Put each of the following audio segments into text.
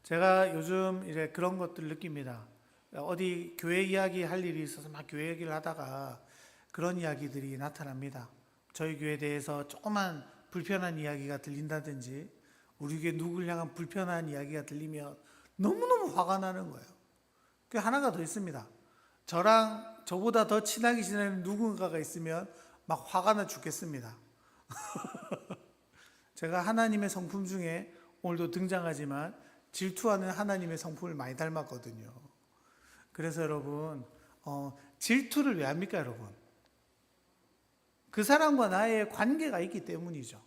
제가 요즘 이제 그런 것들 느낍니다. 어디 교회 이야기 할 일이 있어서 막 교회 얘기를 하다가 그런 이야기들이 나타납니다. 저희 교회에 대해서 조그만 불편한 이야기가 들린다든지 우리 교회 누구를 향한 불편한 이야기가 들리면 너무너무 화가 나는 거예요. 그 하나가 더 있습니다. 저랑 저보다 더 친하게 지내는 누군가가 있으면 막 화가 나 죽겠습니다. 제가 하나님의 성품 중에 오늘도 등장하지만 질투하는 하나님의 성품을 많이 닮았거든요. 그래서 여러분, 질투를 왜 합니까, 여러분? 그 사람과 나의 관계가 있기 때문이죠.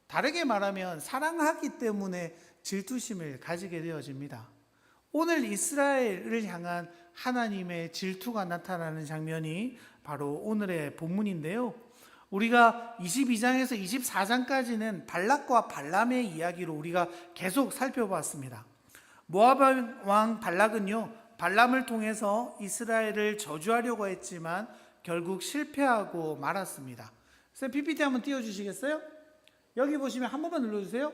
다르게 말하면 사랑하기 때문에 질투심을 가지게 되어집니다. 오늘 이스라엘을 향한 하나님의 질투가 나타나는 장면이 바로 오늘의 본문인데요. 우리가 22장에서 24장까지는 발락과 발람의 이야기로 우리가 계속 살펴봤습니다. 모압 왕 발락은요, 발람을 통해서 이스라엘을 저주하려고 했지만 결국 실패하고 말았습니다. 쌤, PPT 한번 띄워주시겠어요? 여기 보시면 한 번만 눌러주세요.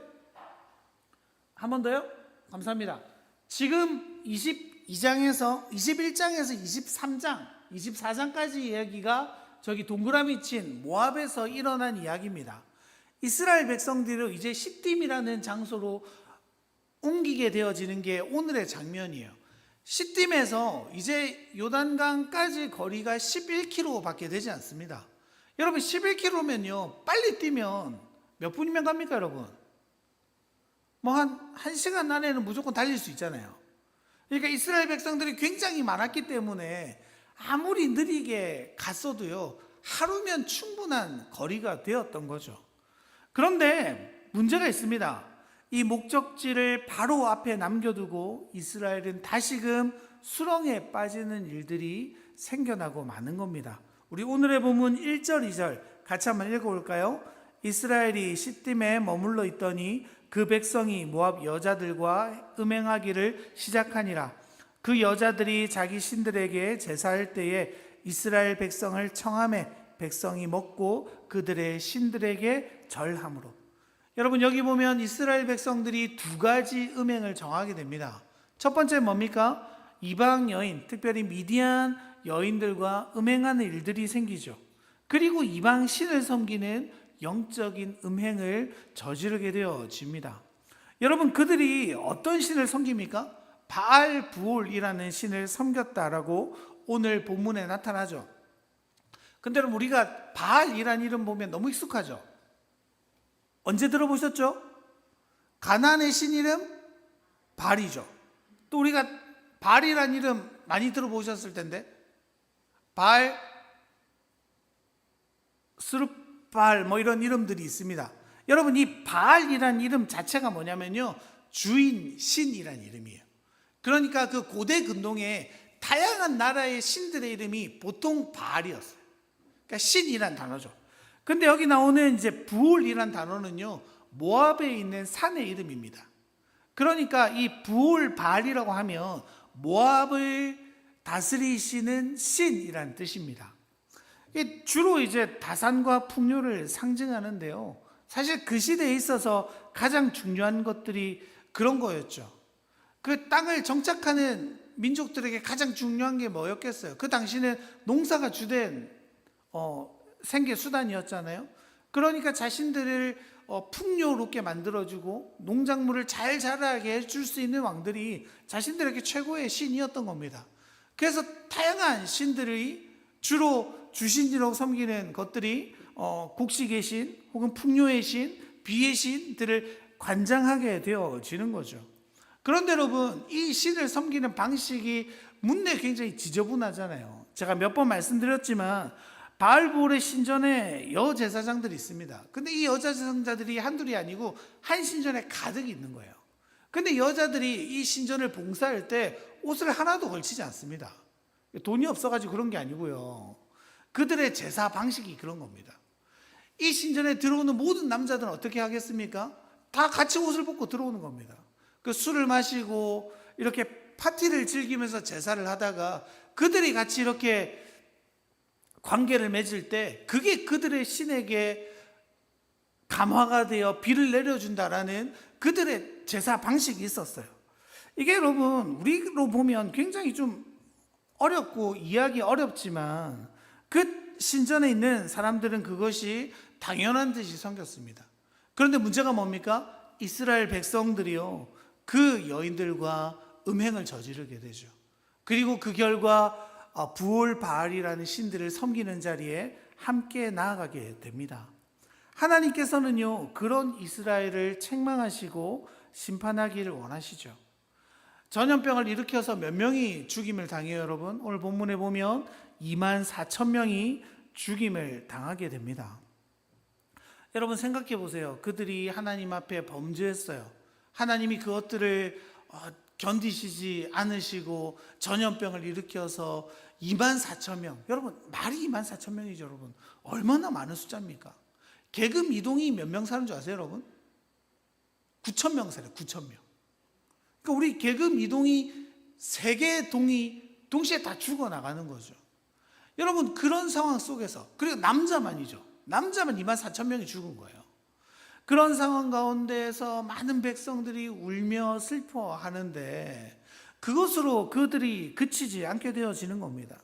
한 번 더요? 감사합니다. 지금 22장에서 21장에서 23장, 24장까지 이야기가 저기 동그라미 친 모압에서 일어난 이야기입니다. 이스라엘 백성들을 이제 시딤이라는 장소로 옮기게 되어지는 게 오늘의 장면이에요. 시딤에서 이제 요단강까지 거리가 11km밖에 되지 않습니다. 여러분 11km면요 빨리 뛰면 몇 분이면 갑니까 여러분? 뭐 한 1시간 안에는 무조건 달릴 수 있잖아요. 그러니까 이스라엘 백성들이 굉장히 많았기 때문에 아무리 느리게 갔어도요 하루면 충분한 거리가 되었던 거죠. 그런데 문제가 있습니다. 이 목적지를 바로 앞에 남겨두고 이스라엘은 다시금 수렁에 빠지는 일들이 생겨나고 마는 겁니다. 우리 오늘의 본문 1절 2절 같이 한번 읽어볼까요? 이스라엘이 시딤에 머물러 있더니 그 백성이 모압 여자들과 음행하기를 시작하니라. 그 여자들이 자기 신들에게 제사할 때에 이스라엘 백성을 청하매 백성이 먹고 그들의 신들에게 절함으로. 여러분 여기 보면 이스라엘 백성들이 두 가지 음행을 정하게 됩니다. 첫 번째 뭡니까? 이방 여인, 특별히 미디안 여인들과 음행하는 일들이 생기죠. 그리고 이방 신을 섬기는 영적인 음행을 저지르게 되어집니다. 여러분 그들이 어떤 신을 섬깁니까? 바알 부올이라는 신을 섬겼다라고 오늘 본문에 나타나죠. 근데 여러분 우리가 바알이라는 이름 보면 너무 익숙하죠. 언제 들어보셨죠? 가나안의 신 이름 바알이죠. 또 우리가 바알이라는 이름 많이 들어보셨을 텐데 바알, 스룹바알 뭐 이런 이름들이 있습니다. 여러분 이 바알이라는 이름 자체가 뭐냐면요 주인 신이라는 이름이에요. 그러니까 그 고대 근동에 다양한 나라의 신들의 이름이 보통 바알이었어요. 그러니까 신이란 단어죠. 근데 여기 나오는 이제 부올이란 단어는요 모압에 있는 산의 이름입니다. 그러니까 이 부올 바알이라고 하면 모압을 다스리시는 신이란 뜻입니다. 주로 이제 다산과 풍요를 상징하는데요. 사실 그 시대에 있어서 가장 중요한 것들이 그런 거였죠. 그 땅을 정착하는 민족들에게 가장 중요한 게 뭐였겠어요? 그 당시는 농사가 주된 생계 수단이었잖아요. 그러니까 자신들을 풍요롭게 만들어주고 농작물을 잘 자라게 해줄 수 있는 왕들이 자신들에게 최고의 신이었던 겁니다. 그래서 다양한 신들이 주로 주신이라고 섬기는 것들이 곡식의 신 혹은 풍요의 신, 비의 신들을 관장하게 되어지는 거죠. 그런데 여러분 이 신을 섬기는 방식이 문내 굉장히 지저분하잖아요. 제가 몇 번 말씀드렸지만 바알볼의 신전에 여제사장들이 있습니다. 근데 이 여제사장자들이 한둘이 아니고 한 신전에 가득 있는 거예요. 근데 여자들이 이 신전을 봉사할 때 옷을 하나도 걸치지 않습니다. 돈이 없어가지고 그런 게 아니고요. 그들의 제사 방식이 그런 겁니다. 이 신전에 들어오는 모든 남자들은 어떻게 하겠습니까? 다 같이 옷을 벗고 들어오는 겁니다. 그 술을 마시고 이렇게 파티를 즐기면서 제사를 하다가 그들이 같이 이렇게 관계를 맺을 때 그게 그들의 신에게 감화가 되어 비를 내려준다라는 그들의 제사 방식이 있었어요. 이게 여러분 우리로 보면 굉장히 좀 어렵고 이해하기 어렵지만 그 신전에 있는 사람들은 그것이 당연한 듯이 섬겼습니다. 그런데 문제가 뭡니까? 이스라엘 백성들이요, 그 여인들과 음행을 저지르게 되죠. 그리고 그 결과 부올 바알이라는 신들을 섬기는 자리에 함께 나아가게 됩니다. 하나님께서는요, 그런 이스라엘을 책망하시고 심판하기를 원하시죠. 전염병을 일으켜서 몇 명이 죽임을 당해요, 여러분? 오늘 본문에 보면 2만 4천 명이 죽임을 당하게 됩니다. 여러분 생각해 보세요. 그들이 하나님 앞에 범죄했어요. 하나님이 그것들을 견디시지 않으시고 전염병을 일으켜서 2만 4천 명. 여러분 말이 2만 4천 명이죠, 여러분. 얼마나 많은 숫자입니까? 개금 이동이 몇 명 사는 줄 아세요, 여러분? 9천 명 살아요, 9천 명. 그러니까 우리 개금 이동이 3개 동이 동시에 다 죽어나가는 거죠. 여러분 그런 상황 속에서, 그리고 남자만이죠. 남자만 2만 4천 명이 죽은 거예요. 그런 상황 가운데에서 많은 백성들이 울며 슬퍼하는데 그것으로 그들이 그치지 않게 되어지는 겁니다.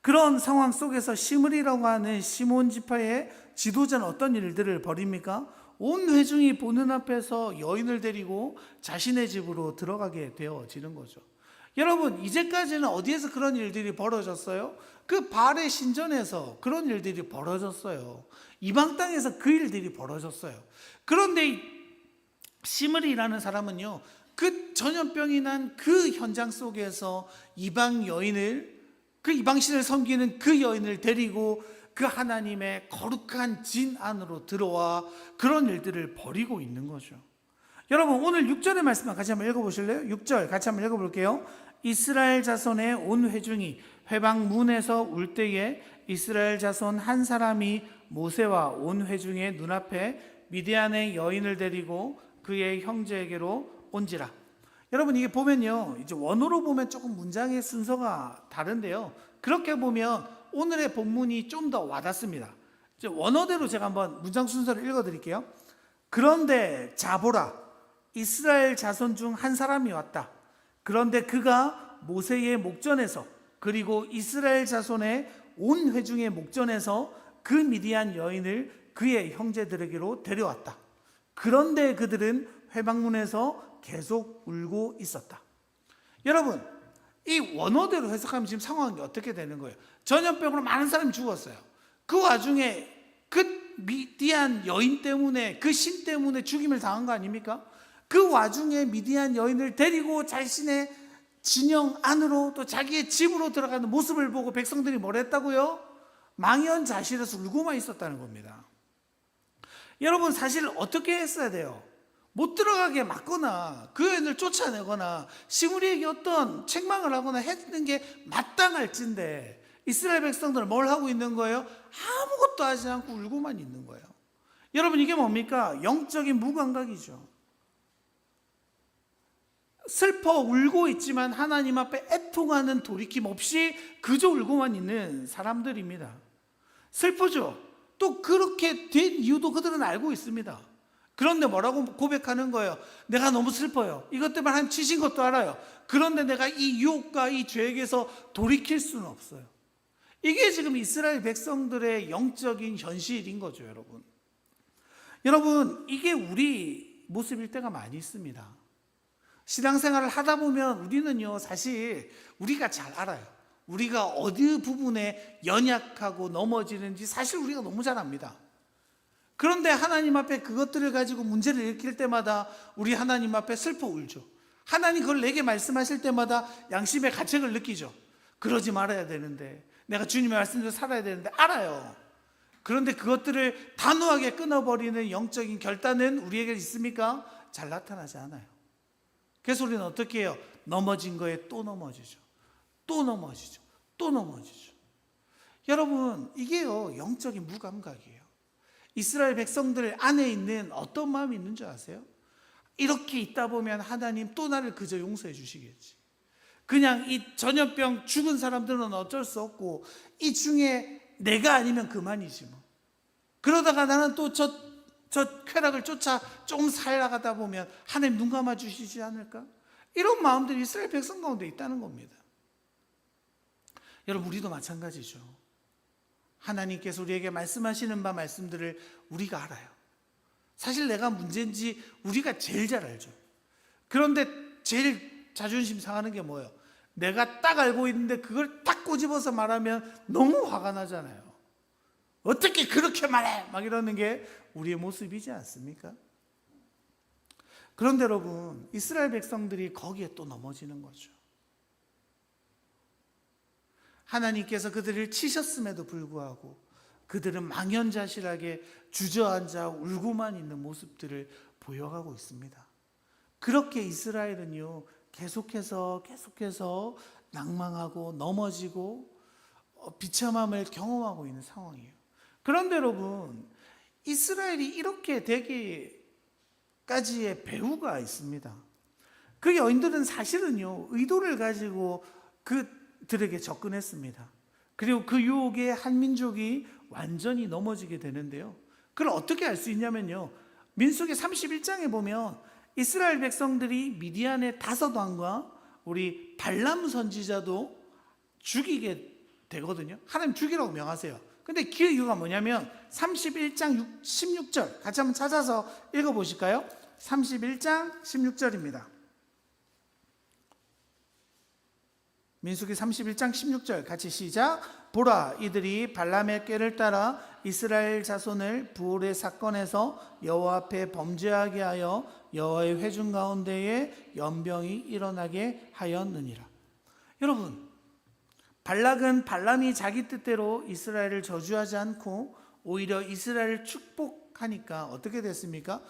그런 상황 속에서 시므리라고 하는 시몬 지파의 지도자는 어떤 일들을 벌입니까? 온 회중이 보는 앞에서 여인을 데리고 자신의 집으로 들어가게 되어지는 거죠. 여러분 이제까지는 어디에서 그런 일들이 벌어졌어요? 그 바알의 신전에서 그런 일들이 벌어졌어요. 이방 땅에서 그 일들이 벌어졌어요. 그런데 이 시므리라는 사람은요, 그 전염병이 난 그 현장 속에서 이방 여인을, 그 이방신을 섬기는 그 여인을 데리고 그 하나님의 거룩한 진 안으로 들어와 그런 일들을 벌이고 있는 거죠. 여러분 오늘 6절의 말씀만 같이 한번 읽어보실래요? 6절 같이 한번 읽어볼게요. 이스라엘 자손의 온 회중이 회방 문에서 울 때에 이스라엘 자손 한 사람이 모세와 온 회중의 눈앞에 미디안의 여인을 데리고 그의 형제에게로 온지라. 여러분 이게 보면요, 이제 원어로 보면 조금 문장의 순서가 다른데요, 그렇게 보면 오늘의 본문이 좀 더 와닿습니다. 이제 원어대로 제가 한번 문장 순서를 읽어드릴게요. 그런데 자보라, 이스라엘 자손 중 한 사람이 왔다. 그런데 그가 모세의 목전에서, 그리고 이스라엘 자손의 온 회중의 목전에서 그 미디안 여인을 그의 형제들에게로 데려왔다. 그런데 그들은 회방문에서 계속 울고 있었다. 여러분 이 원어대로 해석하면 지금 상황이 어떻게 되는 거예요? 전염병으로 많은 사람이 죽었어요. 그 와중에 그 미디안 여인 때문에, 그 신 때문에 죽임을 당한 거 아닙니까? 그 와중에 미디안 여인을 데리고 자신의 진영 안으로, 또 자기의 집으로 들어가는 모습을 보고 백성들이 뭘 했다고요? 망연자실해서 울고만 있었다는 겁니다. 여러분 사실 어떻게 했어야 돼요? 못 들어가게 막거나 그 여인을 쫓아내거나 시므리에게 어떤 책망을 하거나 했는 게 마땅할진데 이스라엘 백성들은 뭘 하고 있는 거예요? 아무것도 하지 않고 울고만 있는 거예요. 여러분 이게 뭡니까? 영적인 무감각이죠. 슬퍼 울고 있지만 하나님 앞에 애통하는 돌이킴 없이 그저 울고만 있는 사람들입니다. 슬프죠? 또 그렇게 된 이유도 그들은 알고 있습니다. 그런데 뭐라고 고백하는 거예요? 내가 너무 슬퍼요. 이것 때문에 하나님 치신 것도 알아요. 그런데 내가 이 유혹과 이 죄에게서 돌이킬 수는 없어요. 이게 지금 이스라엘 백성들의 영적인 현실인 거죠, 여러분. 여러분, 이게 우리 모습일 때가 많이 있습니다. 신앙생활을 하다 보면 우리는요, 사실 우리가 잘 알아요. 우리가 어디 부분에 연약하고 넘어지는지 사실 우리가 너무 잘 압니다. 그런데 하나님 앞에 그것들을 가지고 문제를 일으킬 때마다 우리 하나님 앞에 슬퍼 울죠. 하나님 그걸 내게 말씀하실 때마다 양심의 가책을 느끼죠. 그러지 말아야 되는데, 내가 주님의 말씀대로 살아야 되는데 알아요. 그런데 그것들을 단호하게 끊어버리는 영적인 결단은 우리에게 있습니까? 잘 나타나지 않아요. 그래서 우리는 어떻게 해요? 넘어진 거에 또 넘어지죠. 또 넘어지죠. 또 넘어지죠. 여러분 이게요 영적인 무감각이에요. 이스라엘 백성들 안에 있는 어떤 마음이 있는 줄 아세요? 이렇게 있다 보면 하나님 또 나를 그저 용서해 주시겠지. 그냥 이 전염병 죽은 사람들은 어쩔 수 없고 이 중에 내가 아니면 그만이지 뭐. 그러다가 나는 또 저 쾌락을 쫓아 좀 살아가다 보면 하나님 눈 감아 주시지 않을까? 이런 마음들이 이스라엘 백성 가운데 있다는 겁니다. 여러분, 우리도 마찬가지죠. 하나님께서 우리에게 말씀하시는 바 말씀들을 우리가 알아요. 사실 내가 문제인지 우리가 제일 잘 알죠. 그런데 제일 자존심 상하는 게 뭐예요? 내가 딱 알고 있는데 그걸 딱 꼬집어서 말하면 너무 화가 나잖아요. 어떻게 그렇게 말해? 막 이러는 게 우리의 모습이지 않습니까? 그런데 여러분, 이스라엘 백성들이 거기에 또 넘어지는 거죠. 하나님께서 그들을 치셨음에도 불구하고 그들은 망연자실하게 주저앉아 울고만 있는 모습들을 보여가고 있습니다. 그렇게 이스라엘은요, 계속해서 낭망하고 넘어지고 비참함을 경험하고 있는 상황이에요. 그런데 여러분, 이스라엘이 이렇게 되기까지의 배후가 있습니다. 그 여인들은 사실은요, 의도를 가지고 그들에게 접근했습니다. 그리고 그 유혹에 한 민족이 완전히 넘어지게 되는데요. 그걸 어떻게 알 수 있냐면요, 민수기 31장에 보면 이스라엘 백성들이 미디안의 다섯 왕과 우리 발람 선지자도 죽이게 되거든요. 하나님 죽이라고 명하세요. 근데 그 이유가 뭐냐면 31장 16절 같이 한번 찾아서 읽어보실까요? 31장 16절입니다. 민수기 31장 16절 같이 시작. 보라, 이들이 발람의 꾀를 따라 이스라엘 자손을 부올의 사건에서 여호와 앞에 범죄하게 하여 여호와의 회중 가운데에 연병이 일어나게 하였느니라. 여러분, 발락은 발람이 자기 뜻대로 이스라엘을 저주하지 않고 오히려 이스라엘을 축복하니까 어떻게 됐습니까?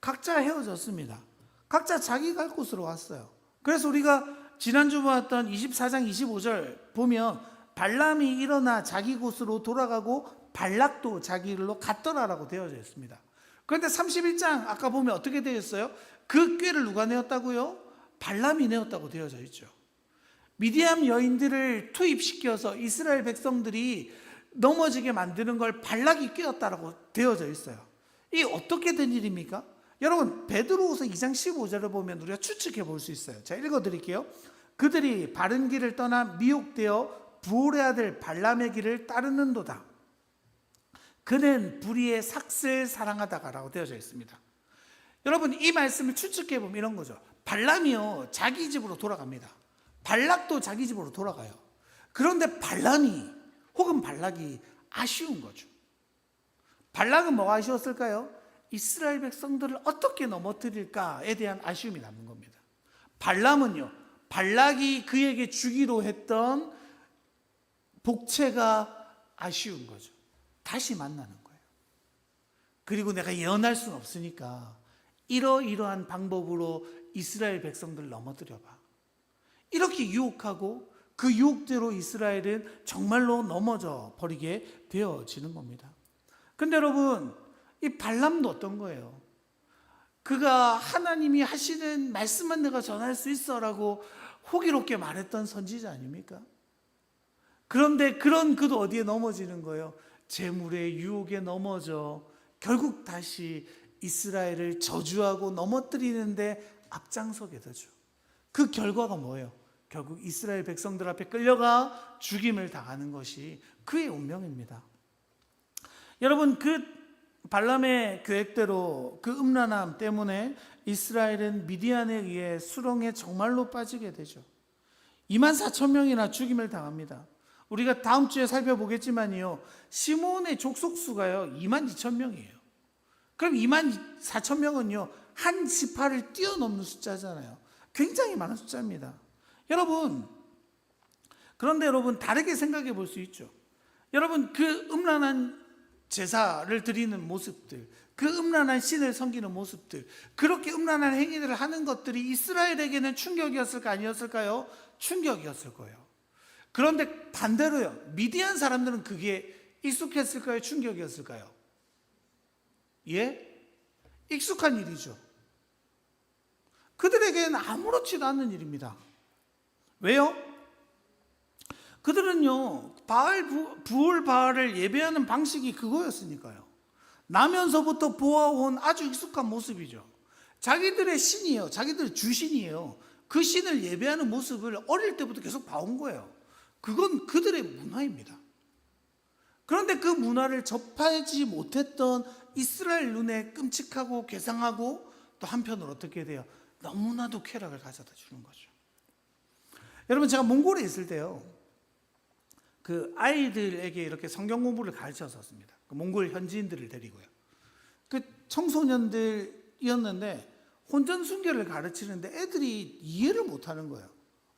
각자 헤어졌습니다. 각자 자기 갈 곳으로 왔어요. 그래서 우리가 지난주 보았던 24장 25절 보면 발람이 일어나 자기 곳으로 돌아가고 발락도 자기 길로 갔더라라고 되어져 있습니다. 그런데 31장 아까 보면 어떻게 되어 있어요? 그 꾀를 누가 내었다고요? 발람이 내었다고 되어져 있죠. 미디안 여인들을 투입시켜서 이스라엘 백성들이 넘어지게 만드는 걸 발락이 꾀었다라고 되어져 있어요. 이게 어떻게 된 일입니까? 여러분, 베드로후서 2장 15절을 보면 우리가 추측해 볼 수 있어요. 자, 읽어드릴게요. 그들이 바른 길을 떠나 미혹되어 부올의 아들 발람의 길을 따르는도다. 그는 불의의 삭슬 사랑하다가라고 되어져 있습니다. 여러분, 이 말씀을 추측해 보면 이런 거죠. 발람이요, 자기 집으로 돌아갑니다. 발락도 자기 집으로 돌아가요. 그런데 발람이 혹은 발락이 아쉬운 거죠. 발락은 뭐가 아쉬웠을까요? 이스라엘 백성들을 어떻게 넘어뜨릴까에 대한 아쉬움이 남는 겁니다. 발람은요, 발락이 그에게 주기로 했던 복채가 아쉬운 거죠. 다시 만나는 거예요. 그리고 내가 예언할 수는 없으니까 이러이러한 방법으로 이스라엘 백성들을 넘어뜨려봐. 이렇게 유혹하고 그 유혹대로 이스라엘은 정말로 넘어져 버리게 되어지는 겁니다. 근데 여러분, 이 발람도 어떤 거예요? 그가 하나님이 하시는 말씀만 내가 전할 수 있어 라고 호기롭게 말했던 선지자 아닙니까? 그런데 그런 그도 어디에 넘어지는 거예요? 재물의 유혹에 넘어져 결국 다시 이스라엘을 저주하고 넘어뜨리는데 앞장서게 되죠. 그 결과가 뭐예요? 결국 이스라엘 백성들 앞에 끌려가 죽임을 당하는 것이 그의 운명입니다. 여러분, 그 발람의 계획대로 그 음란함 때문에 이스라엘은 미디안에 의해 수렁에 정말로 빠지게 되죠. 24,000명이나 죽임을 당합니다. 우리가 다음 주에 살펴보겠지만요, 시몬의 족속수가요 22,000명이에요. 그럼 24,000명은요 한 지파를 뛰어넘는 숫자잖아요. 굉장히 많은 숫자입니다. 여러분, 그런데 여러분, 다르게 생각해 볼 수 있죠. 여러분, 그 음란한 제사를 드리는 모습들, 그 음란한 신을 섬기는 모습들, 그렇게 음란한 행위들을 하는 것들이 이스라엘에게는 충격이었을까 아니었을까요? 충격이었을 거예요. 그런데 반대로요, 미디안 사람들은 그게 익숙했을까요? 충격이었을까요? 예? 익숙한 일이죠. 그들에게는 아무렇지도 않는 일입니다. 왜요? 그들은요, 부올 바알을 예배하는 방식이 그거였으니까요. 나면서부터 보아온 아주 익숙한 모습이죠. 자기들의 신이에요. 자기들의 주신이에요. 그 신을 예배하는 모습을 어릴 때부터 계속 봐온 거예요. 그건 그들의 문화입니다. 그런데 그 문화를 접하지 못했던 이스라엘 눈에 끔찍하고 괴상하고 또 한편으로 어떻게 돼요? 너무나도 쾌락을 가져다 주는 거죠. 여러분, 제가 몽골에 있을 때요, 그 아이들에게 이렇게 성경 공부를 가르쳤었습니다. 그 몽골 현지인들을 데리고요. 그 청소년들이었는데 혼전 순결을 가르치는데 애들이 이해를 못하는 거예요.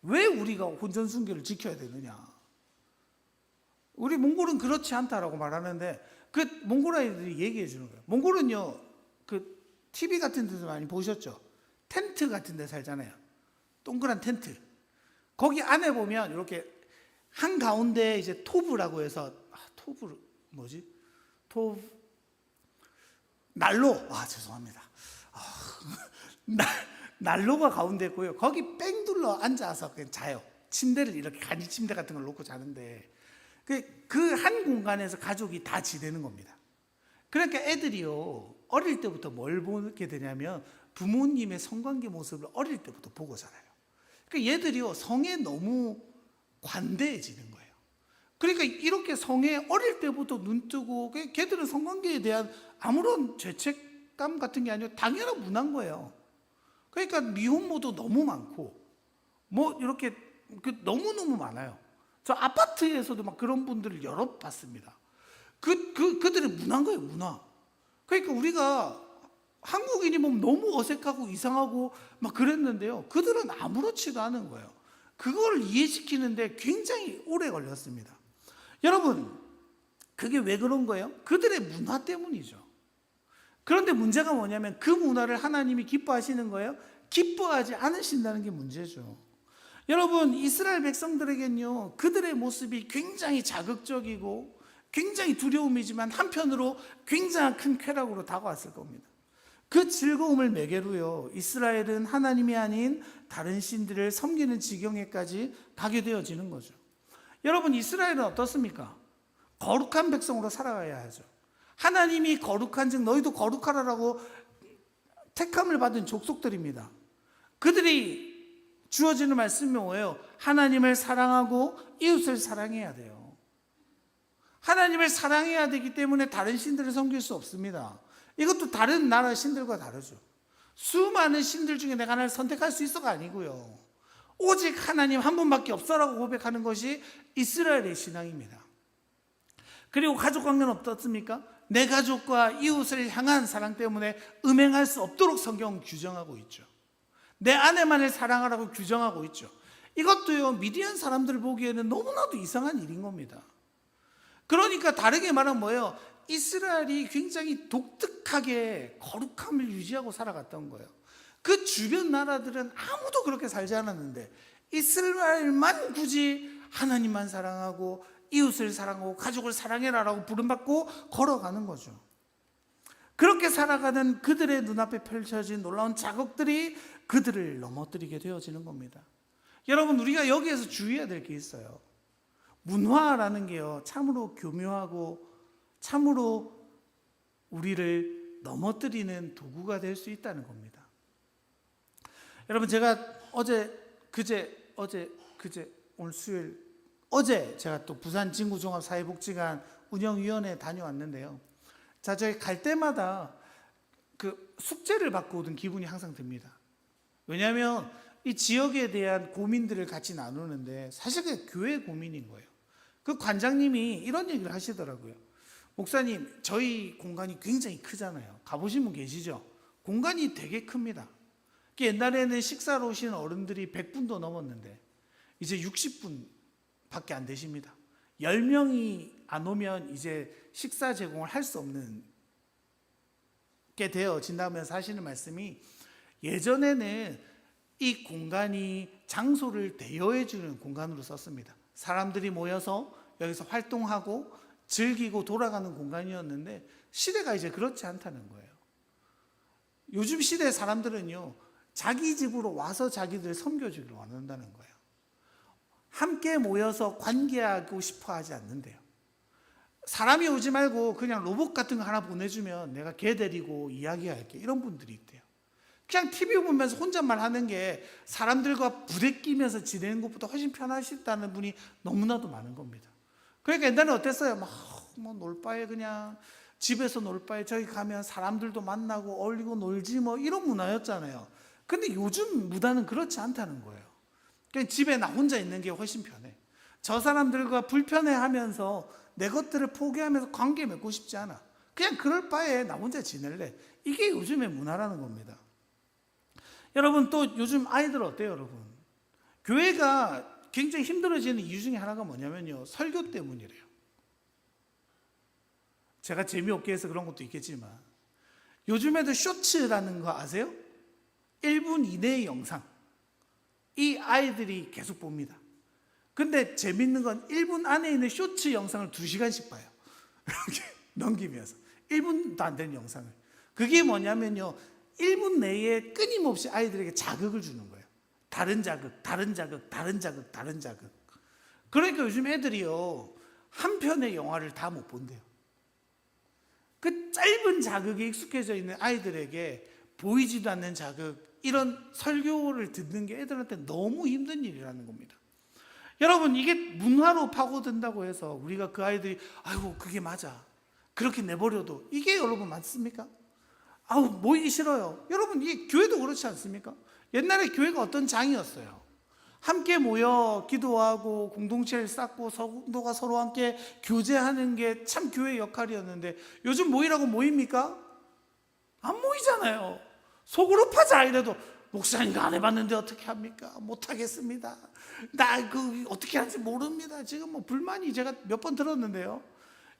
왜 우리가 혼전 순결을 지켜야 되느냐? 우리 몽골은 그렇지 않다라고 말하는데 그 몽골 아이들이 얘기해 주는 거예요. 몽골은요, 그 TV 같은 데서 많이 보셨죠? 텐트 같은 데 살잖아요. 동그란 텐트. 거기 안에 보면 이렇게 한 가운데 이제 토브라고 해서 토브 뭐지? 난로. 죄송합니다. 난로가 가운데 있고요. 거기 뺑 둘러 앉아서 그냥 자요. 침대를 이렇게 간이 침대 같은 걸 놓고 자는데 그 한 공간에서 가족이 다 지내는 겁니다. 그러니까 애들이요, 어릴 때부터 뭘 보게 되냐면 부모님의 성관계 모습을 어릴 때부터 보고 자라요. 그러니까 얘들이요, 성에 너무 관대해지는 거예요. 그러니까 이렇게 성에 어릴 때부터 눈뜨고 걔들은 성관계에 대한 아무런 죄책감 같은 게 아니라 당연한 문화인 거예요. 그러니까 미혼모도 너무 많고 뭐 이렇게 너무너무 많아요. 저 아파트에서도 막 그런 분들을 여러 봤습니다. 그들의 문화인 거예요, 문화. 그러니까 우리가 한국인이 보면 너무 어색하고 이상하고 막 그랬는데요, 그들은 아무렇지도 않은 거예요. 그걸 이해시키는데 굉장히 오래 걸렸습니다. 여러분, 그게 왜 그런 거예요? 그들의 문화 때문이죠. 그런데 문제가 뭐냐면 그 문화를 하나님이 기뻐하시는 거예요? 기뻐하지 않으신다는 게 문제죠. 여러분, 이스라엘 백성들에겐요, 그들의 모습이 굉장히 자극적이고 굉장히 두려움이지만 한편으로 굉장히 큰 쾌락으로 다가왔을 겁니다. 그 즐거움을 매개로요, 이스라엘은 하나님이 아닌 다른 신들을 섬기는 지경에까지 가게 되어지는 거죠. 여러분, 이스라엘은 어떻습니까? 거룩한 백성으로 살아가야 하죠. 하나님이 거룩한즉 너희도 거룩하라라고 택함을 받은 족속들입니다. 그들이 주어지는 말씀이 뭐예요? 하나님을 사랑하고 이웃을 사랑해야 돼요. 하나님을 사랑해야 되기 때문에 다른 신들을 섬길 수 없습니다. 이것도 다른 나라 신들과 다르죠. 수많은 신들 중에 내가 하나를 선택할 수 있어가 아니고요, 오직 하나님 한 분밖에 없어라고 고백하는 것이 이스라엘의 신앙입니다. 그리고 가족 관계는 어떻습니까? 내 가족과 이웃을 향한 사랑 때문에 음행할 수 없도록 성경은 규정하고 있죠. 내 아내만을 사랑하라고 규정하고 있죠. 이것도요, 미디안 사람들 보기에는 너무나도 이상한 일인 겁니다. 그러니까 다르게 말하면 뭐예요? 이스라엘이 굉장히 독특하게 거룩함을 유지하고 살아갔던 거예요. 그 주변 나라들은 아무도 그렇게 살지 않았는데 이스라엘만 굳이 하나님만 사랑하고 이웃을 사랑하고 가족을 사랑해라라고 부름받고 걸어가는 거죠. 그렇게 살아가는 그들의 눈앞에 펼쳐진 놀라운 자극들이 그들을 넘어뜨리게 되어지는 겁니다. 여러분, 우리가 여기에서 주의해야 될 게 있어요. 문화라는 게요, 참으로 교묘하고 참으로 우리를 넘어뜨리는 도구가 될 수 있다는 겁니다. 여러분, 제가 오늘 수요일, 어제 제가 또 부산 진구종합사회복지관 운영위원회에 다녀왔는데요. 자, 저희 갈 때마다 그 숙제를 받고 오던 기분이 항상 듭니다. 왜냐하면 이 지역에 대한 고민들을 같이 나누는데 사실 그게 교회 고민인 거예요. 그 관장님이 이런 얘기를 하시더라고요. 목사님, 저희 공간이 굉장히 크잖아요. 가보신 분 계시죠? 공간이 되게 큽니다. 옛날에는 식사로 오시는 어른들이 100분도 넘었는데 이제 60분밖에 안 되십니다. 10명이 안 오면 이제 식사 제공을 할 수 없는 게 되어진다면서 하시는 말씀이, 예전에는 이 공간이 장소를 대여해 주는 공간으로 썼습니다. 사람들이 모여서 여기서 활동하고 즐기고 돌아가는 공간이었는데 시대가 이제 그렇지 않다는 거예요. 요즘 시대 사람들은요, 자기 집으로 와서 자기들 섬겨주기를 원한다는 거예요. 함께 모여서 관계하고 싶어 하지 않는데요. 사람이 오지 말고 그냥 로봇 같은 거 하나 보내주면 내가 걔 데리고 이야기할게, 이런 분들이 있대요. 그냥 TV 보면서 혼잣말 하는 게 사람들과 부대끼면서 지내는 것보다 훨씬 편하시다는 분이 너무나도 많은 겁니다. 그러니까 옛날에 어땠어요? 뭐 놀 바에 그냥 집에서 놀 바에 저기 가면 사람들도 만나고 어울리고 놀지 뭐 이런 문화였잖아요. 근데 요즘 문화는 그렇지 않다는 거예요. 그냥 집에 나 혼자 있는 게 훨씬 편해. 저 사람들과 불편해하면서 내 것들을 포기하면서 관계 맺고 싶지 않아. 그냥 그럴 바에 나 혼자 지낼래. 이게 요즘의 문화라는 겁니다. 여러분, 또 요즘 아이들 어때요, 여러분? 교회가 굉장히 힘들어지는 이유 중에 하나가 뭐냐면요, 설교 때문이래요. 제가 재미없게 해서 그런 것도 있겠지만 요즘에도 쇼츠라는 거 아세요? 1분 이내의 영상, 이 아이들이 계속 봅니다. 근데 재밌는 건 1분 안에 있는 쇼츠 영상을 2시간씩 봐요. 이렇게 넘기면서 1분도 안 되는 영상을. 그게 뭐냐면요, 1분 내에 끊임없이 아이들에게 자극을 주는 거예요. 다른 자극, 다른 자극, 다른 자극, 다른 자극. 그러니까 요즘 애들이요, 한 편의 영화를 다 못 본대요. 그 짧은 자극에 익숙해져 있는 아이들에게 보이지도 않는 자극, 이런 설교를 듣는 게 애들한테 너무 힘든 일이라는 겁니다. 여러분, 이게 문화로 파고든다고 해서 우리가 그 아이들이 아이고 그게 맞아, 그렇게 내버려도 이게 여러분 맞습니까? 아우 모이기 싫어요. 여러분, 이 교회도 그렇지 않습니까? 옛날에 교회가 어떤 장이었어요. 함께 모여 기도하고 공동체를 쌓고 성도가 서로 함께 교제하는 게 참 교회의 역할이었는데 요즘 모이라고 모입니까? 안 모이잖아요. 속으로 파자 이래도 목사님이 안 해봤는데 어떻게 합니까? 못하겠습니다. 나 그 어떻게 하는지 모릅니다. 지금 뭐 불만이 제가 몇 번 들었는데요.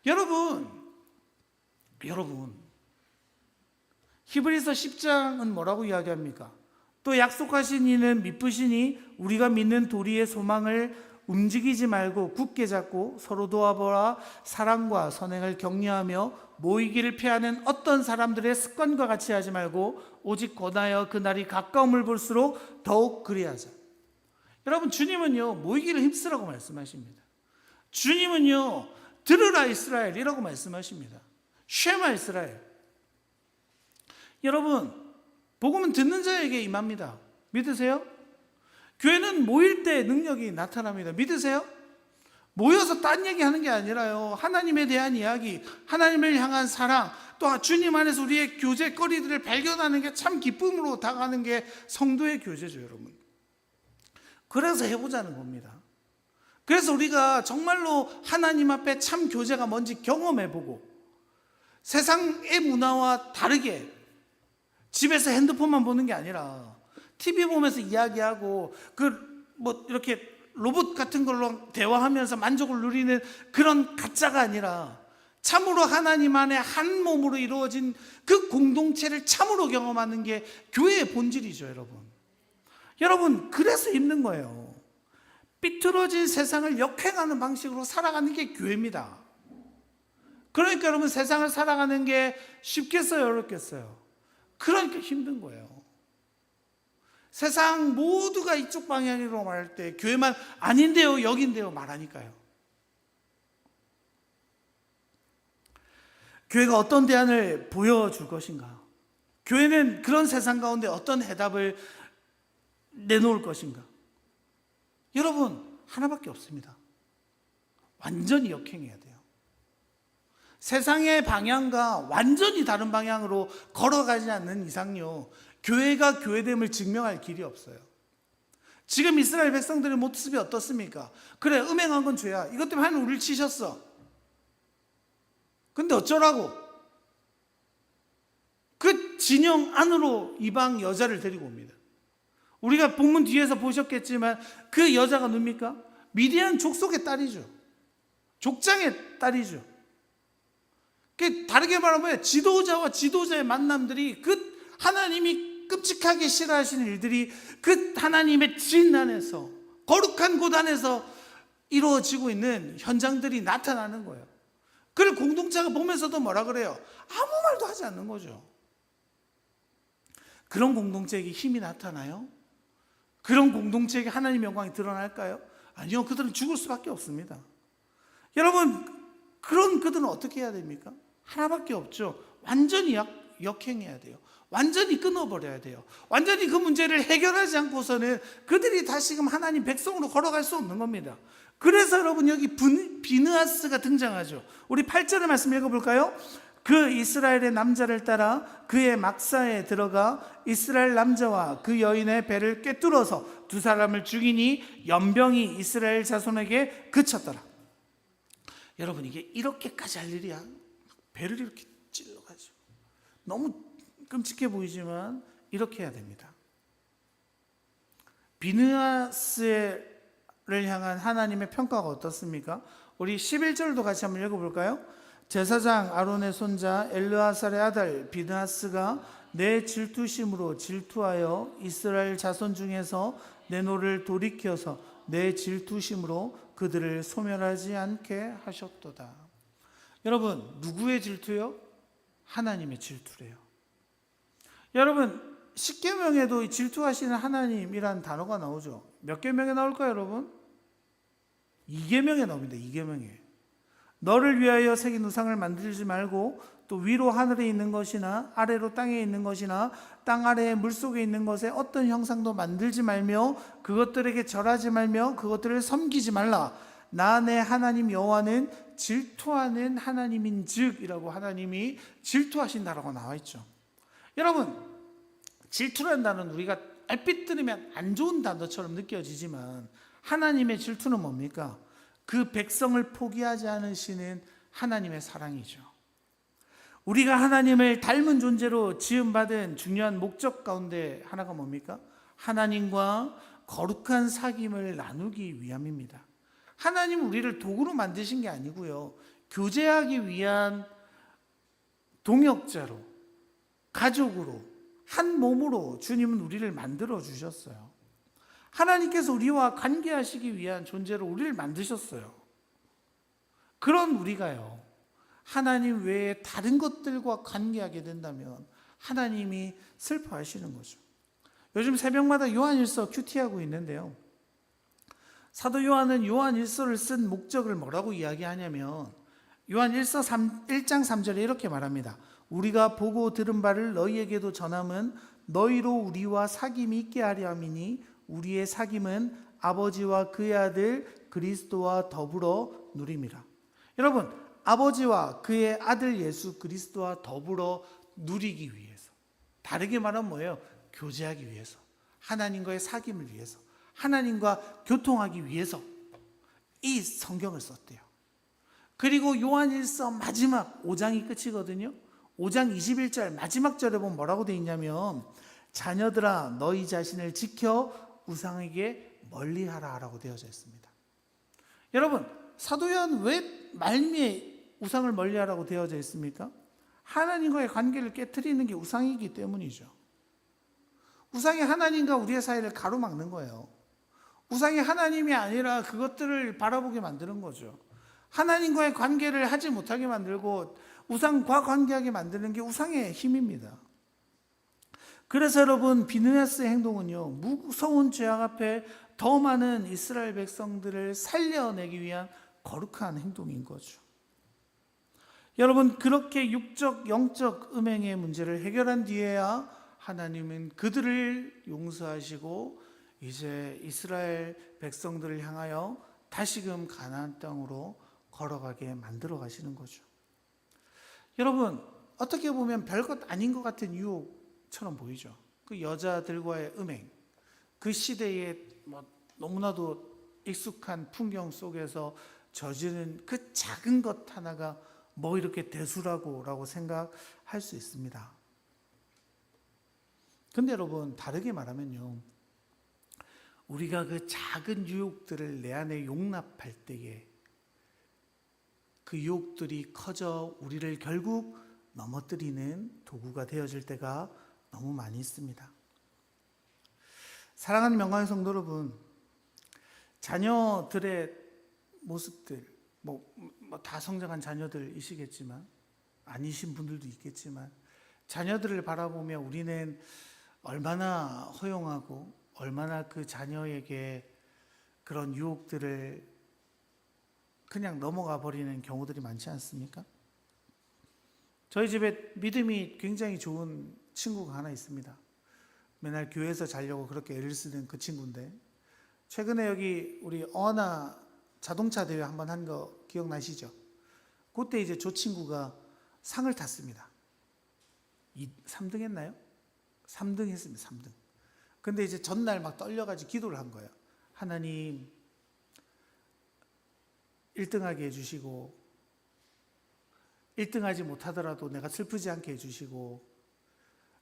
여러분 히브리서 10장은 뭐라고 이야기합니까? 또 약속하신 이는 미쁘시니 우리가 믿는 도리의 소망을 움직이지 말고 굳게 잡고 서로 도와보라. 사랑과 선행을 격려하며 모이기를 피하는 어떤 사람들의 습관과 같이 하지 말고 오직 권하여 그날이 가까움을 볼수록 더욱 그리하자. 여러분, 주님은요 모이기를 힘쓰라고 말씀하십니다. 주님은요 들으라 이스라엘이라고 말씀하십니다. 쉐마 이스라엘. 여러분, 복음은 듣는 자에게 임합니다. 믿으세요? 교회는 모일 때 능력이 나타납니다. 믿으세요? 모여서 딴 얘기하는 게 아니라요, 하나님에 대한 이야기, 하나님을 향한 사랑, 또 주님 안에서 우리의 교제거리들을 발견하는 게 참 기쁨으로 다가가는 게 성도의 교제죠, 여러분. 그래서 해보자는 겁니다. 그래서 우리가 정말로 하나님 앞에 참 교제가 뭔지 경험해보고 세상의 문화와 다르게 집에서 핸드폰만 보는 게 아니라 TV 보면서 이야기하고 뭐 이렇게 로봇 같은 걸로 대화하면서 만족을 누리는 그런 가짜가 아니라 참으로 하나님 안에 한 몸으로 이루어진 그 공동체를 참으로 경험하는 게 교회의 본질이죠, 여러분. 여러분, 그래서 힘든 거예요. 삐뚤어진 세상을 역행하는 방식으로 살아가는 게 교회입니다. 그러니까 여러분, 세상을 살아가는 게 쉽겠어요, 어렵겠어요? 그러니까 힘든 거예요. 세상 모두가 이쪽 방향으로 말할 때 교회만 아닌데요, 여긴데요 말하니까요. 교회가 어떤 대안을 보여줄 것인가? 교회는 그런 세상 가운데 어떤 해답을 내놓을 것인가? 여러분, 하나밖에 없습니다. 완전히 역행해야 돼요. 세상의 방향과 완전히 다른 방향으로 걸어가지 않는 이상요, 교회가 교회됨을 증명할 길이 없어요. 지금 이스라엘 백성들의 모습이 어떻습니까? 그래, 음행한 건 죄야. 이것 때문에 하나님 우리를 치셨어. 근데 어쩌라고? 그 진영 안으로 이방 여자를 데리고 옵니다. 우리가 본문 뒤에서 보셨겠지만 그 여자가 누굽니까? 미디안 족속의 딸이죠. 족장의 딸이죠. 다르게 말하면 지도자와 지도자의 만남들이 그 하나님이 끔찍하게 싫어하시는 일들이 그 하나님의 진 안에서, 거룩한 곳 안에서 이루어지고 있는 현장들이 나타나는 거예요. 그걸 공동체가 보면서도 뭐라 그래요? 아무 말도 하지 않는 거죠. 그런 공동체에게 힘이 나타나요? 그런 공동체에게 하나님의 영광이 드러날까요? 아니요, 그들은 죽을 수밖에 없습니다. 여러분, 그런 그들은 어떻게 해야 됩니까? 하나밖에 없죠. 완전히 역행해야 돼요. 완전히 끊어버려야 돼요. 완전히 그 문제를 해결하지 않고서는 그들이 다시금 하나님 백성으로 걸어갈 수 없는 겁니다. 그래서 여러분 여기 비느하스가 등장하죠. 우리 8절의 말씀 읽어볼까요? 그 이스라엘의 남자를 따라 그의 막사에 들어가 이스라엘 남자와 그 여인의 배를 꿰뚫어서 두 사람을 죽이니 연병이 이스라엘 자손에게 그쳤더라. 여러분 이게 이렇게까지 할 일이야? 배를 이렇게 찔러가지고 너무 끔찍해 보이지만 이렇게 해야 됩니다. 비느하스를 향한 하나님의 평가가 어떻습니까? 우리 11절도 같이 한번 읽어볼까요? 제사장 아론의 손자 엘르아살의 아들 비느하스가 내 질투심으로 질투하여 이스라엘 자손 중에서 내 노를 돌이켜서 내 질투심으로 그들을 소멸하지 않게 하셨도다. 여러분 누구의 질투요? 하나님의 질투래요. 여러분 십계명에도 질투하시는 하나님이라는 단어가 나오죠. 몇 계명에 나올까요 여러분? 2계명에 나옵니다. 2계명에 너를 위하여 새긴 우상을 만들지 말고 또 위로 하늘에 있는 것이나 아래로 땅에 있는 것이나 땅 아래에 물속에 있는 것에 어떤 형상도 만들지 말며 그것들에게 절하지 말며 그것들을 섬기지 말라. 나 내 하나님 여호와는 질투하는 하나님인즉이라고 하나님이 질투하신다라고 나와 있죠. 여러분 질투라는 단어는 우리가 얼핏 들으면 안 좋은 단어처럼 느껴지지만 하나님의 질투는 뭡니까? 그 백성을 포기하지 않으시는 하나님의 사랑이죠. 우리가 하나님을 닮은 존재로 지음받은 중요한 목적 가운데 하나가 뭡니까? 하나님과 거룩한 사귐을 나누기 위함입니다. 하나님은 우리를 도구로 만드신 게 아니고요, 교제하기 위한 동역자로, 가족으로, 한 몸으로 주님은 우리를 만들어 주셨어요. 하나님께서 우리와 관계하시기 위한 존재로 우리를 만드셨어요. 그런 우리가요, 하나님 외에 다른 것들과 관계하게 된다면 하나님이 슬퍼하시는 거죠. 요즘 새벽마다 요한일서 큐티하고 있는데요, 사도 요한은 요한일서를 쓴 목적을 뭐라고 이야기하냐면 요한일서 1장 3절에 이렇게 말합니다. 우리가 보고 들은 바를 너희에게도 전함은 너희로 우리와 사귐이 있게 하려 함이니 우리의 사귐은 아버지와 그의 아들 그리스도와 더불어 누림이라. 여러분 아버지와 그의 아들 예수 그리스도와 더불어 누리기 위해서, 다르게 말하면 뭐예요? 교제하기 위해서, 하나님과의 사귐을 위해서, 하나님과 교통하기 위해서 이 성경을 썼대요. 그리고 요한일서 마지막 5장이 끝이거든요. 5장 21절 마지막 절에 보면 뭐라고 되어 있냐면 자녀들아 너희 자신을 지켜 우상에게 멀리하라 라고 되어져 있습니다. 여러분 사도 요한 왜 말미에 우상을 멀리하라고 되어져 있습니까? 하나님과의 관계를 깨트리는 게 우상이기 때문이죠. 우상이 하나님과 우리의 사이를 가로막는 거예요. 우상이 하나님이 아니라 그것들을 바라보게 만드는 거죠. 하나님과의 관계를 하지 못하게 만들고 우상과 관계하게 만드는 게 우상의 힘입니다. 그래서 여러분 비느하스의 행동은요, 무서운 죄악 앞에 더 많은 이스라엘 백성들을 살려내기 위한 거룩한 행동인 거죠. 여러분 그렇게 육적 영적 음행의 문제를 해결한 뒤에야 하나님은 그들을 용서하시고 이제 이스라엘 백성들을 향하여 다시금 가나안 땅으로 걸어가게 만들어 가시는 거죠. 여러분 어떻게 보면 별것 아닌 것 같은 유혹처럼 보이죠. 그 여자들과의 음행, 그 시대에 너무나도 익숙한 풍경 속에서 저지른 그 작은 것 하나가 뭐 이렇게 대수라고라고 생각할 수 있습니다. 근데 여러분 다르게 말하면요, 우리가 그 작은 유혹들을 내 안에 용납할 때에 그 유혹들이 커져 우리를 결국 넘어뜨리는 도구가 되어질 때가 너무 많이 있습니다. 사랑하는 명광의 성도 여러분, 자녀들의 모습들, 다 성장한 자녀들이시겠지만 아니신 분들도 있겠지만 자녀들을 바라보며 우리는 얼마나 허용하고 얼마나 그 자녀에게 그런 유혹들을 그냥 넘어가 버리는 경우들이 많지 않습니까? 저희 집에 믿음이 굉장히 좋은 친구가 하나 있습니다. 맨날 교회에서 자려고 그렇게 애를 쓰는 그 친구인데, 최근에 여기 우리 어나 자동차 대회 한번 한 거 기억나시죠? 그때 이제 저 친구가 상을 탔습니다. 3등 했나요? 3등 했습니다. 3등. 근데 이제 전날 막 떨려가지고 기도를 한 거예요. 하나님 1등하게 해주시고 1등하지 못하더라도 내가 슬프지 않게 해주시고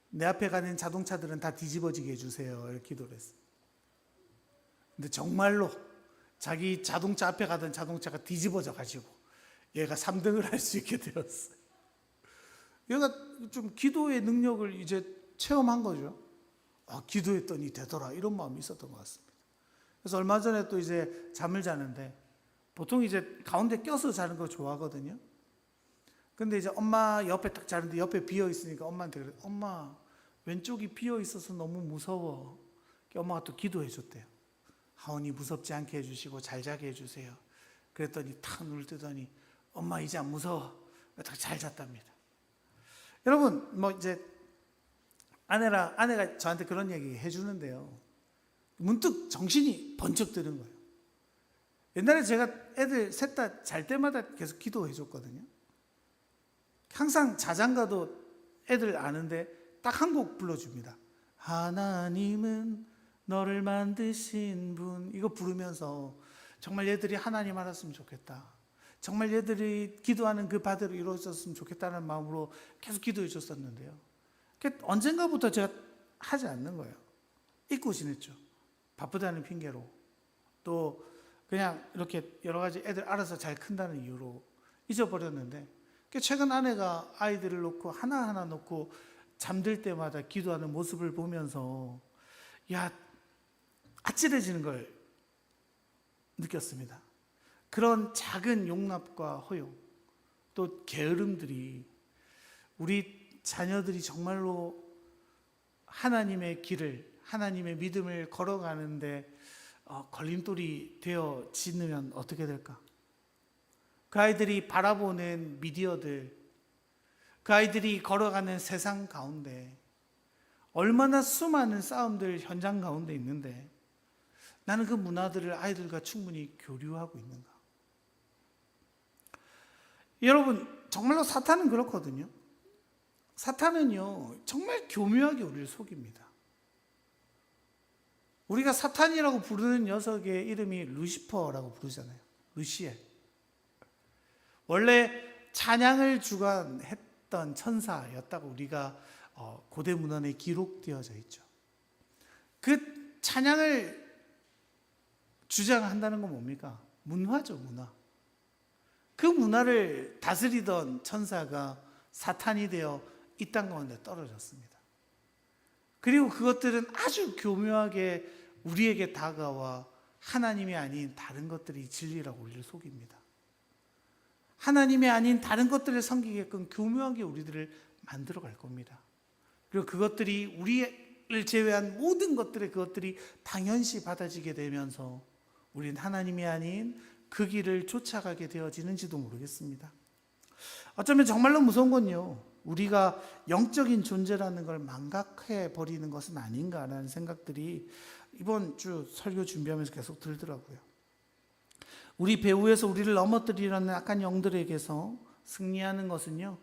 내 앞에 가는 자동차들은 다 뒤집어지게 해주세요. 이렇게 기도를 했어요. 근데 정말로 자기 자동차 앞에 가던 자동차가 뒤집어져 가지고 얘가 3등을 할 수 있게 되었어요. 얘가 좀 기도의 능력을 이제 체험한 거죠. 기도했더니 되더라, 이런 마음이 있었던 것 같습니다. 그래서 얼마 전에 또 이제 잠을 자는데, 보통 이제 가운데 껴서 자는 거 좋아하거든요. 근데 이제 엄마 옆에 딱 자는데 옆에 비어 있으니까 엄마한테 그래, 엄마 왼쪽이 비어 있어서 너무 무서워. 엄마가 또 기도해 줬대요. 하온이 무섭지 않게 해주시고 잘 자게 해주세요. 그랬더니 탁 눈을 뜨더니 엄마 이제 안 무서워. 딱 잘 잤답니다. 여러분, 뭐 이제 아내가 저한테 그런 얘기 해주는데요. 문득 정신이 번쩍 드는 거예요. 옛날에 제가 애들 셋 다 잘 때마다 계속 기도해 줬거든요. 항상 자장가도 애들 아는데 딱 한 곡 불러줍니다. 하나님은 너를 만드신 분. 이거 부르면서 정말 얘들이 하나님 알았으면 좋겠다, 정말 얘들이 기도하는 그 바대로 이루어졌으면 좋겠다는 마음으로 계속 기도해 줬었는데요. 언젠가부터 제가 하지 않는 거예요. 잊고 지냈죠. 바쁘다는 핑계로, 또 그냥 이렇게 여러 가지 애들 알아서 잘 큰다는 이유로 잊어버렸는데, 최근 아내가 아이들을 놓고 하나하나 놓고 잠들 때마다 기도하는 모습을 보면서 아찔해지는 걸 느꼈습니다. 그런 작은 용납과 허용, 또 게으름들이 우리 자녀들이 정말로 하나님의 길을, 하나님의 믿음을 걸어가는데 걸림돌이 되어지면 어떻게 될까? 그 아이들이 바라보는 미디어들, 그 아이들이 걸어가는 세상 가운데 얼마나 수많은 싸움들 현장 가운데 있는데 나는 그 문화들을 아이들과 충분히 교류하고 있는가? 여러분, 정말로 사탄은 그렇거든요. 사탄은요, 정말 교묘하게 우리를 속입니다. 우리가 사탄이라고 부르는 녀석의 이름이 루시퍼라고 부르잖아요. 루시엘. 원래 찬양을 주관했던 천사였다고 우리가 고대 문헌에 기록되어져 있죠. 그 찬양을 주장한다는 건 뭡니까? 문화죠, 문화. 그 문화를 다스리던 천사가 사탄이 되어 이 땅 가운데 떨어졌습니다. 그리고 그것들은 아주 교묘하게 우리에게 다가와 하나님이 아닌 다른 것들이 진리라고 우리를 속입니다. 하나님이 아닌 다른 것들을 섬기게끔 교묘하게 우리들을 만들어 갈 겁니다. 그리고 그것들이 우리를 제외한 모든 것들의 그것들이 당연시 받아지게 되면서 우리는 하나님이 아닌 그 길을 쫓아가게 되어지는지도 모르겠습니다. 어쩌면 정말로 무서운 건요, 우리가 영적인 존재라는 걸 망각해 버리는 것은 아닌가라는 생각들이 이번 주 설교 준비하면서 계속 들더라고요. 우리 배후에서 우리를 넘어뜨리려는 악한 영들에게서 승리하는 것은요,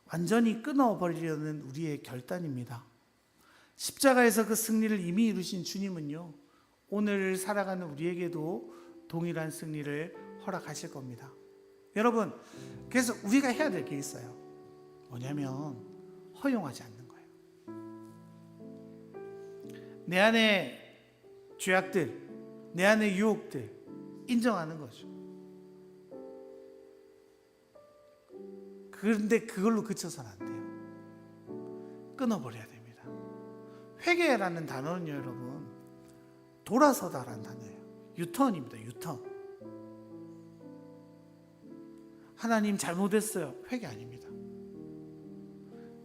완전히 끊어버리려는 우리의 결단입니다. 십자가에서 그 승리를 이미 이루신 주님은요, 오늘 살아가는 우리에게도 동일한 승리를 허락하실 겁니다. 여러분, 그래서 우리가 해야 될 게 있어요. 뭐냐면 허용하지 않는 거예요. 내 안에 죄악들, 내 안에 유혹들 인정하는 거죠. 그런데 그걸로 그쳐서는 안 돼요. 끊어버려야 됩니다. 회개라는 단어는요, 여러분, 돌아서다라는 단어예요. 유턴입니다. 유턴. 하나님 잘못했어요. 회개 아닙니다.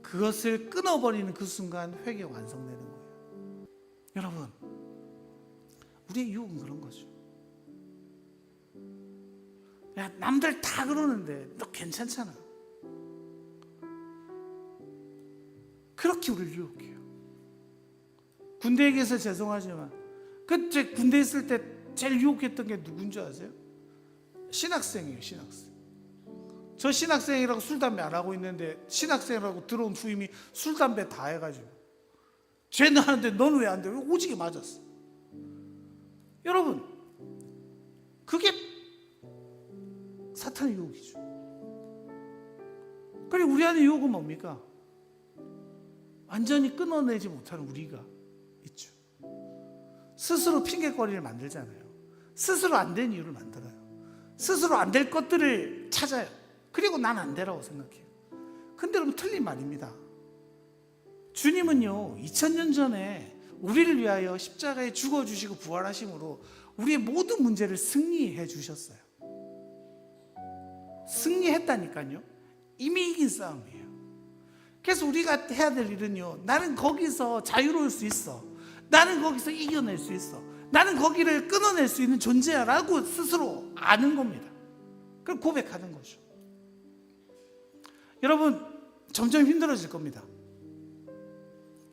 그것을 끊어버리는 그 순간 회개가 완성되는 거예요. 여러분, 우리의 유혹은 그런 거죠. 야, 남들 다 그러는데 너 괜찮잖아. 그렇게 우리를 유혹해요. 군대 얘기해서 죄송하지만 그때 군대 있을 때 제일 유혹했던 게 누군 줄 아세요? 신학생이에요. 신학생. 저 신학생이라고 술 담배 안 하고 있는데 신학생이라고 들어온 후임이 술 담배 다 해가지고 쟤는 하는데 너는 왜 안 돼? 오지게 맞았어. 여러분, 그게 사탄의 유혹이죠. 그리고 우리 안에 유혹은 뭡니까? 완전히 끊어내지 못하는 우리가 있죠. 스스로 핑계거리를 만들잖아요. 스스로 안 된 이유를 만들어요. 스스로 안 될 것들을 찾아요. 그리고 난 안 되라고 생각해요. 근데 여러분, 틀린 말입니다. 주님은요 2000년 전에 우리를 위하여 십자가에 죽어주시고 부활하심으로 우리의 모든 문제를 승리해 주셨어요. 승리했다니까요. 이미 이긴 싸움이에요. 그래서 우리가 해야 될 일은요, 나는 거기서 자유로울 수 있어, 나는 거기서 이겨낼 수 있어, 나는 거기를 끊어낼 수 있는 존재야 라고 스스로 아는 겁니다. 그걸 고백하는 거죠. 여러분, 점점 힘들어질 겁니다.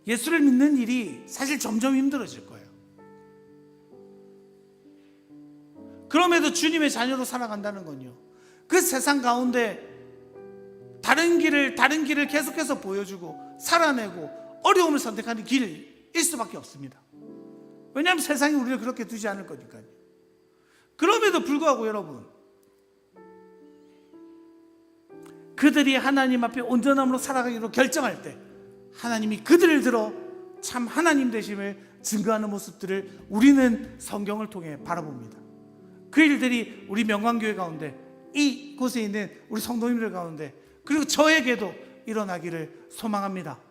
예수를 믿는 일이 사실 점점 힘들어질 거예요. 그럼에도 주님의 자녀로 살아간다는 건요, 그 세상 가운데 다른 길을 계속해서 보여주고 살아내고 어려움을 선택하는 길일 수밖에 없습니다. 왜냐하면 세상이 우리를 그렇게 두지 않을 거니까요. 그럼에도 불구하고 여러분, 그들이 하나님 앞에 온전함으로 살아가기로 결정할 때 하나님이 그들을 들어 참 하나님 되심을 증거하는 모습들을 우리는 성경을 통해 바라봅니다. 그 일들이 우리 명광교회 가운데, 이곳에 있는 우리 성도님들 가운데, 그리고 저에게도 일어나기를 소망합니다.